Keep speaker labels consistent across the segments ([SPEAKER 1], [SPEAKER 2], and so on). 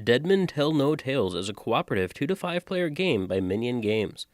[SPEAKER 1] Dead Men Tell No Tales is a cooperative 2 to 5 player game by Minion Games.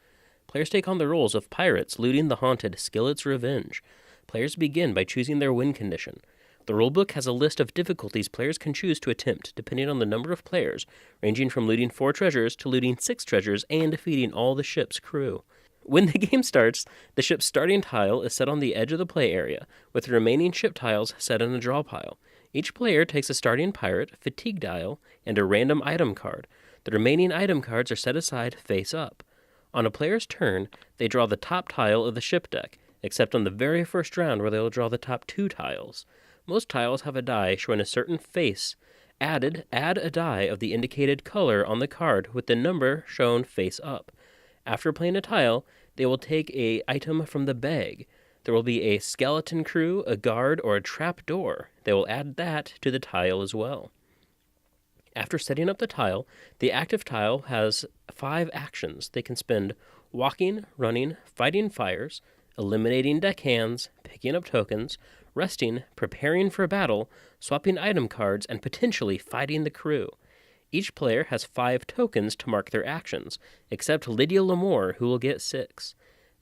[SPEAKER 1] Players take on the roles of pirates looting the haunted Skillet's Revenge. Players begin by choosing their win condition. The rulebook has a list of difficulties players can choose to attempt, depending on the number of players, ranging from looting 4 treasures to looting 6 treasures and defeating all the ship's crew. When the game starts, the ship's starting tile is set on the edge of the play area, with the remaining ship tiles set in a draw pile. Each player takes a starting pirate, fatigue dial, and a random item card. The remaining item cards are set aside face up. On a player's turn, they draw the top tile of the ship deck, except on the very first round where they will draw the top 2 tiles. Most tiles have a die showing a certain face. Add a die of the indicated color on the card with the number shown face up. After playing a tile, they will take an item from the bag. There will be a skeleton crew, a guard, or a trap door. They will add that to the tile as well. After setting up the tile, the active tile has 5 actions. They can spend walking, running, fighting fires, eliminating deckhands, picking up tokens, resting, preparing for battle, swapping item cards, and potentially fighting the crew. Each player has 5 tokens to mark their actions, except Lydia Lamore, who will get 6.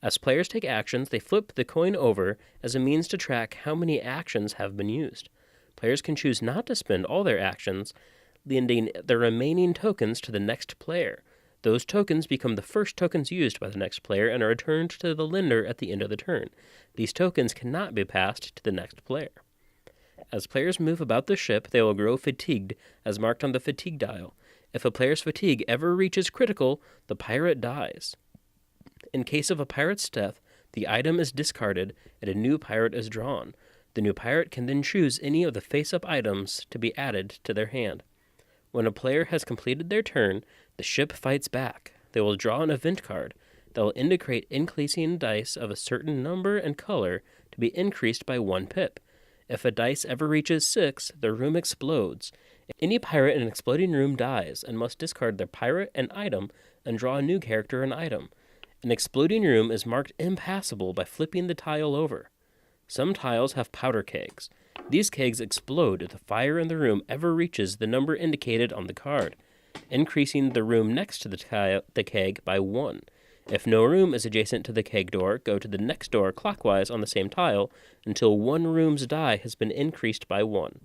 [SPEAKER 1] As players take actions, they flip the coin over as a means to track how many actions have been used. Players can choose not to spend all their actions, lending the remaining tokens to the next player. Those tokens become the first tokens used by the next player and are returned to the lender at the end of the turn. These tokens cannot be passed to the next player. As players move about the ship, they will grow fatigued, as marked on the fatigue dial. If a player's fatigue ever reaches critical, the pirate dies. In case of a pirate's death, the item is discarded and a new pirate is drawn. The new pirate can then choose any of the face-up items to be added to their hand. When a player has completed their turn, the ship fights back. They will draw an event card that will indicate increasing dice of a certain number and color to be increased by 1 pip. If a dice ever reaches 6, the room explodes. Any pirate in an exploding room dies and must discard their pirate and item and draw a new character and item. An exploding room is marked impassable by flipping the tile over. Some tiles have powder kegs. These kegs explode if the fire in the room ever reaches the number indicated on the card, increasing the room next to the keg by 1. If no room is adjacent to the keg door, go to the next door clockwise on the same tile until one room's die has been increased by 1.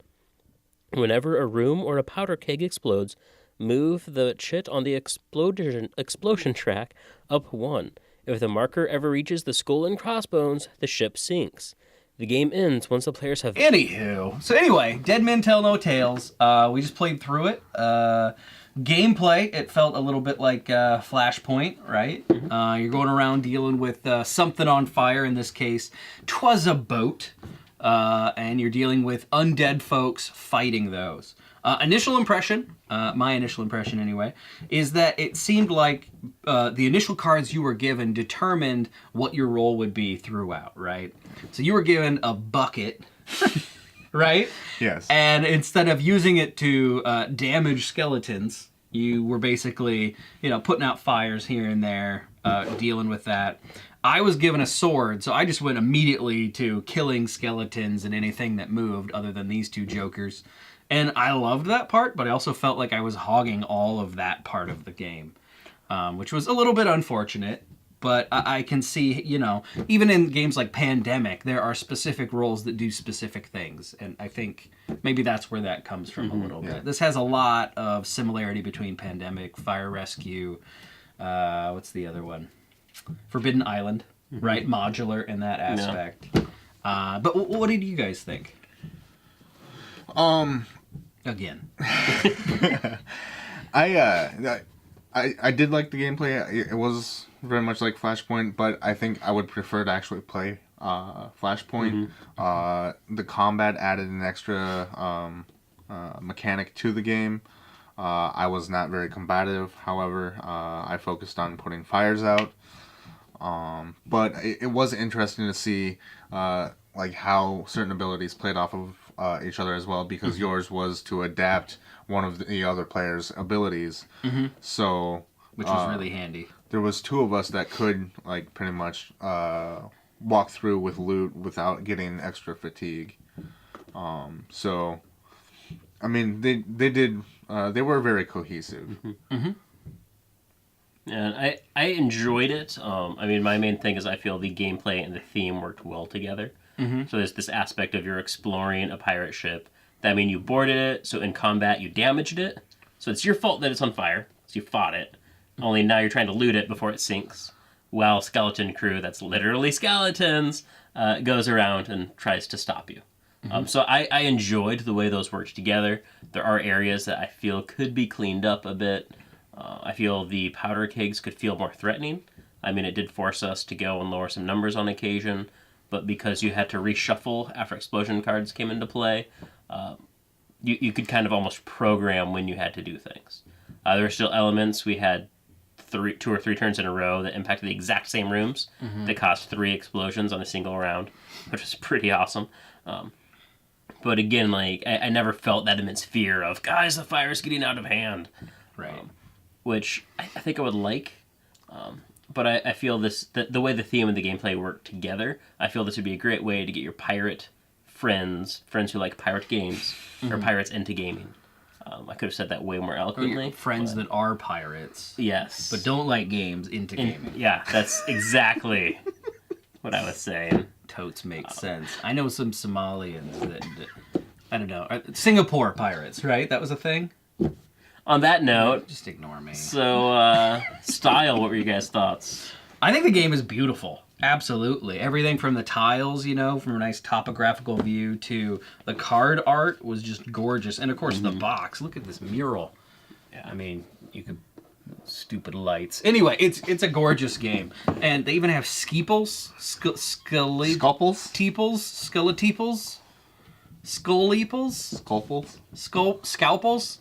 [SPEAKER 1] Whenever a room or a powder keg explodes, move the chit on the explosion track up 1. If the marker ever reaches the skull and crossbones, the ship sinks. The game ends once the players have...
[SPEAKER 2] Anywho. So anyway, Dead Men Tell No Tales. We just played through it. Gameplay, it felt a little bit like Flashpoint, right? Mm-hmm. You're going around dealing with something on fire. In this case, 'twas a boat. And you're dealing with undead folks fighting those. Initial impression, my initial impression anyway, is that it seemed like the initial cards you were given determined what your role would be throughout, right? So you were given a bucket, right?
[SPEAKER 3] Yes.
[SPEAKER 2] And instead of using it to damage skeletons, you were basically, putting out fires here and there, dealing with that. I was given a sword, so I just went immediately to killing skeletons and anything that moved other than these 2 jokers. And I loved that part, but I also felt like I was hogging all of that part of the game, which was a little bit unfortunate. But I can see, even in games like Pandemic, there are specific roles that do specific things. And I think maybe that's where that comes from a little bit. This has a lot of similarity between Pandemic, Fire Rescue, what's the other one? Forbidden Island, right? Modular in that aspect. Yeah. But what did you guys think? Again.
[SPEAKER 3] I did like the gameplay. It was very much like Flashpoint, but I think I would prefer to actually play Flashpoint. The combat added an extra mechanic to the game. I was not very combative. However, I focused on putting fires out. But it was interesting to see how certain abilities played off of each other as well, because yours was to adapt one of the other player's abilities. So,
[SPEAKER 2] which was really handy.
[SPEAKER 3] There was 2 of us that could pretty much walk through with loot without getting extra fatigue. So I mean, they did. They were very cohesive.
[SPEAKER 1] And I enjoyed it. I mean, my main thing is I feel the gameplay and the theme worked well together. So there's this aspect of you're exploring a pirate ship. That means you boarded it, so in combat you damaged it. So it's your fault that it's on fire, so you fought it. Only now you're trying to loot it before it sinks. While skeleton crew, that's literally skeletons, goes around and tries to stop you. So I enjoyed the way those worked together. There are areas that I feel could be cleaned up a bit. I feel the powder kegs could feel more threatening. I mean, it did force us to go and lower some numbers on occasion, but because you had to reshuffle after explosion cards came into play, you could kind of almost program when you had to do things. There were still elements. We had 2 or 3 turns in a row that impacted the exact same rooms that caused 3 explosions on a single round, which was pretty awesome. But again, like I never felt that immense fear of, guys, the fire's getting out of hand.
[SPEAKER 2] Right.
[SPEAKER 1] Which I think I would like. But I feel the way the theme and the gameplay work together, I feel this would be a great way to get your pirate friends who like pirate games, or pirates into gaming. I could have said that way more eloquently.
[SPEAKER 2] Friends that are pirates.
[SPEAKER 1] Yes.
[SPEAKER 2] But don't like games into gaming.
[SPEAKER 1] Yeah, that's exactly what I was saying.
[SPEAKER 2] Totes makes sense. I know some Somalians that I don't know. Singapore pirates, right? That was a thing?
[SPEAKER 1] On that note,
[SPEAKER 2] just ignore me.
[SPEAKER 1] So, Style, what were you guys' thoughts?
[SPEAKER 2] I think the game is beautiful. Absolutely. Everything from the tiles, from a nice topographical view to the card art was just gorgeous. And of course, the box. Look at this mural. Yeah. I mean, you could... Stupid lights. Anyway, it's a gorgeous game. And they even have skeeples.
[SPEAKER 3] Scupples?
[SPEAKER 2] Skeleteples? Skulleeples?
[SPEAKER 3] Sculples?
[SPEAKER 2] Scalpels?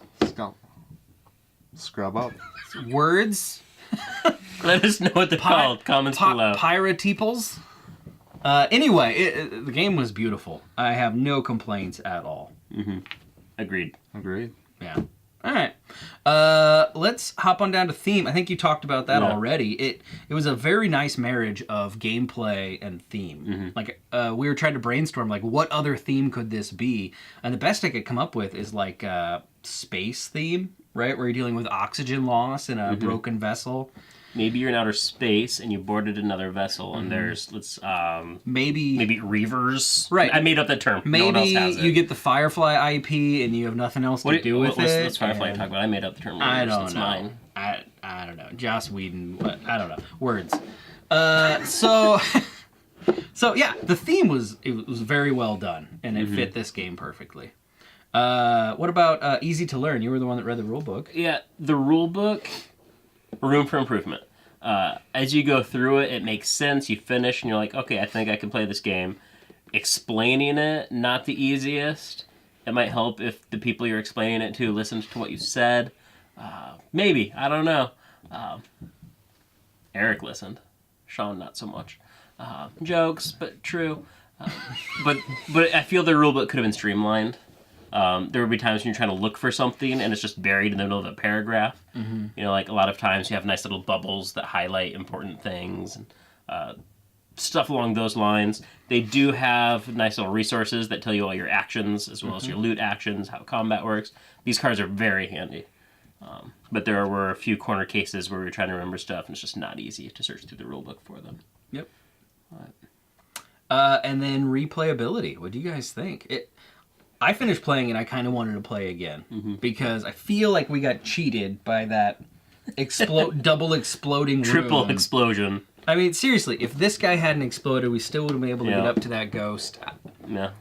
[SPEAKER 3] Scrub up.
[SPEAKER 2] Words?
[SPEAKER 1] Let us know what they're called. Comments below.
[SPEAKER 2] Pyrateples? Anyway, the game was beautiful. I have no complaints at all.
[SPEAKER 1] Agreed.
[SPEAKER 2] Yeah. All right. Let's hop on down to theme. I think you talked about that already. It was a very nice marriage of gameplay and theme. Like we were trying to brainstorm, like, what other theme could this be? And the best I could come up with is like space theme, right? Where you're dealing with oxygen loss in a broken vessel.
[SPEAKER 1] Maybe you're in outer space and you boarded another vessel, and there's maybe reavers.
[SPEAKER 2] Right.
[SPEAKER 1] I made up the term.
[SPEAKER 2] Maybe
[SPEAKER 1] no one else has it.
[SPEAKER 2] You get the Firefly IP and you have nothing else to do with it.
[SPEAKER 1] What's Firefly talk about? I made up the term. Reavers.
[SPEAKER 2] I don't
[SPEAKER 1] It's
[SPEAKER 2] know.
[SPEAKER 1] Mine.
[SPEAKER 2] I don't know. Joss Whedon. I don't know. Words. So yeah, the theme was very well done, and it fit this game perfectly. What about easy to learn? You were the one that read the rule book.
[SPEAKER 1] Yeah, the rule book. Room for improvement. As you go through it, it makes sense. You finish, and you're like, okay, I think I can play this game. Explaining it, not the easiest. It might help if the people you're explaining it to listened to what you said. Maybe. I don't know. Eric listened. Sean, not so much. Jokes, but true. But I feel the rulebook could have been streamlined. There would be times when you're trying to look for something and it's just buried in the middle of a paragraph. Like a lot of times you have nice little bubbles that highlight important things and stuff along those lines. They do have nice little resources that tell you all your actions as well as your loot actions, how combat works. These cards are very handy. But there were a few corner cases where we were trying to remember stuff and it's just not easy to search through the rulebook for them.
[SPEAKER 2] Yep. And then replayability. What do you guys think? I finished playing and I kind of wanted to play again because I feel like we got cheated by that double exploding
[SPEAKER 1] Triple
[SPEAKER 2] room.
[SPEAKER 1] explosion.
[SPEAKER 2] I mean, seriously, if this guy hadn't exploded, we still would have been able to get up to that ghost.
[SPEAKER 1] Yeah.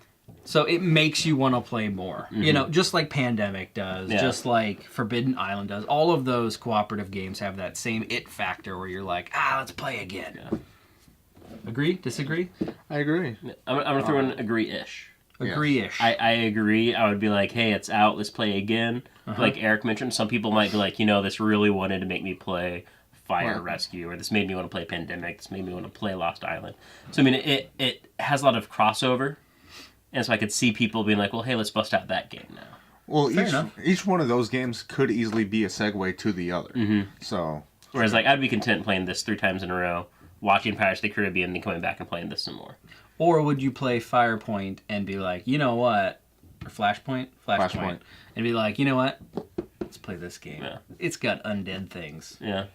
[SPEAKER 2] So it makes you want to play more. Just like Pandemic does, just like Forbidden Island does. All of those cooperative games have that same it factor where you're like, let's play again. Yeah. Agree? Disagree?
[SPEAKER 3] I agree.
[SPEAKER 1] I'm going to throw in agree-ish.
[SPEAKER 2] Agree-ish.
[SPEAKER 1] I agree. I would be like, hey, it's out. Let's play again. Like Eric mentioned, some people might be like, this really wanted to make me play Fire Rescue, or this made me want to play Pandemic. This made me want to play Lost Island. So, I mean, it has a lot of crossover. And so I could see people being like, well, hey, let's bust out that game now.
[SPEAKER 3] Well, each one of those games could easily be a segue to the other. So,
[SPEAKER 1] whereas, I'd be content playing this 3 times in a row, watching Pirates of the Caribbean, then coming back and playing this some more.
[SPEAKER 2] Or would you play Firepoint and be like, you know what? or Flashpoint?
[SPEAKER 3] Flashpoint.
[SPEAKER 2] And be like, you know what? Let's play this game.
[SPEAKER 1] Yeah.
[SPEAKER 2] It's got undead things.
[SPEAKER 1] Yeah.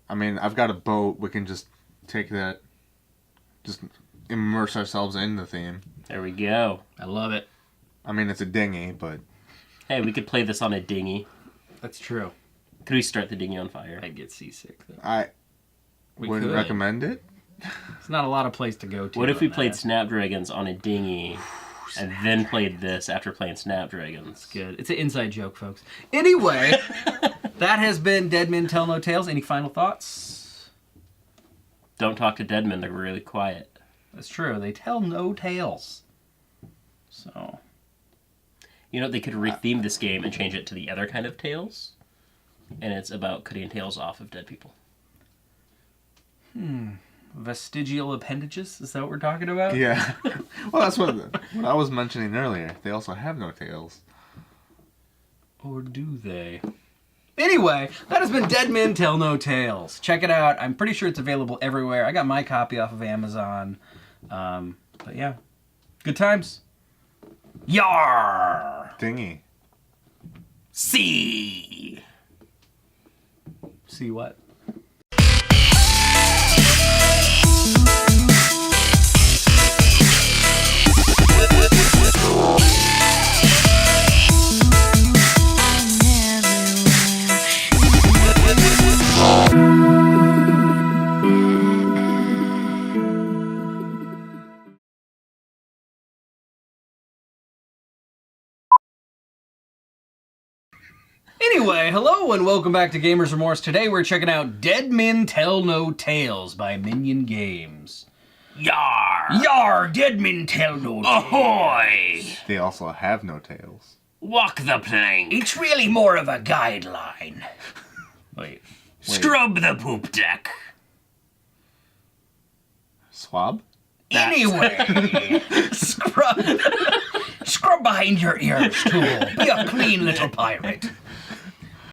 [SPEAKER 3] I mean, I've got a boat. We can just take that, just immerse ourselves in the theme.
[SPEAKER 1] There we go.
[SPEAKER 2] I love it.
[SPEAKER 3] I mean, it's a dinghy, but
[SPEAKER 1] Hey, we could play this on a dinghy.
[SPEAKER 2] That's true.
[SPEAKER 1] Could we start the dinghy on fire?
[SPEAKER 2] I'd get seasick, though.
[SPEAKER 3] I wouldn't recommend it.
[SPEAKER 2] It's not a lot of place to go to.
[SPEAKER 1] What if we
[SPEAKER 2] on
[SPEAKER 1] played
[SPEAKER 2] that.
[SPEAKER 1] Snapdragons on a dinghy and then played this after playing Snapdragons?
[SPEAKER 2] Good. It's an inside joke, folks. Anyway, that has been Dead Men Tell No Tales. Any final thoughts?
[SPEAKER 1] Don't talk to dead men. They're really quiet.
[SPEAKER 2] That's true. They tell no tales. So,
[SPEAKER 1] You know, they could retheme this game and change it to the other kind of tales. And it's about cutting tails off of dead people.
[SPEAKER 2] vestigial appendages? Is that what we're talking about?
[SPEAKER 3] Yeah. Well, that's what I was mentioning earlier. They also have no tails.
[SPEAKER 2] Or do they? Anyway, that has been Dead Men Tell No Tales. Check it out. I'm pretty sure it's available everywhere. I got my copy off of Amazon. But yeah, good times. Yar!
[SPEAKER 3] Dinghy.
[SPEAKER 1] See.
[SPEAKER 2] See what? Anyway, hello and welcome back to Gamers Remorse. Today we're checking out Dead Men Tell No Tales by Minion Games.
[SPEAKER 1] Yar!
[SPEAKER 2] Yar! Dead Men Tell No Tales.
[SPEAKER 1] Ahoy!
[SPEAKER 3] They also have no tails.
[SPEAKER 1] Walk the plank.
[SPEAKER 2] It's really more of a guideline. Wait.
[SPEAKER 1] Scrub the poop deck.
[SPEAKER 3] Swab?
[SPEAKER 2] Anyway, scrub behind your ears, tool. Be a clean little pirate.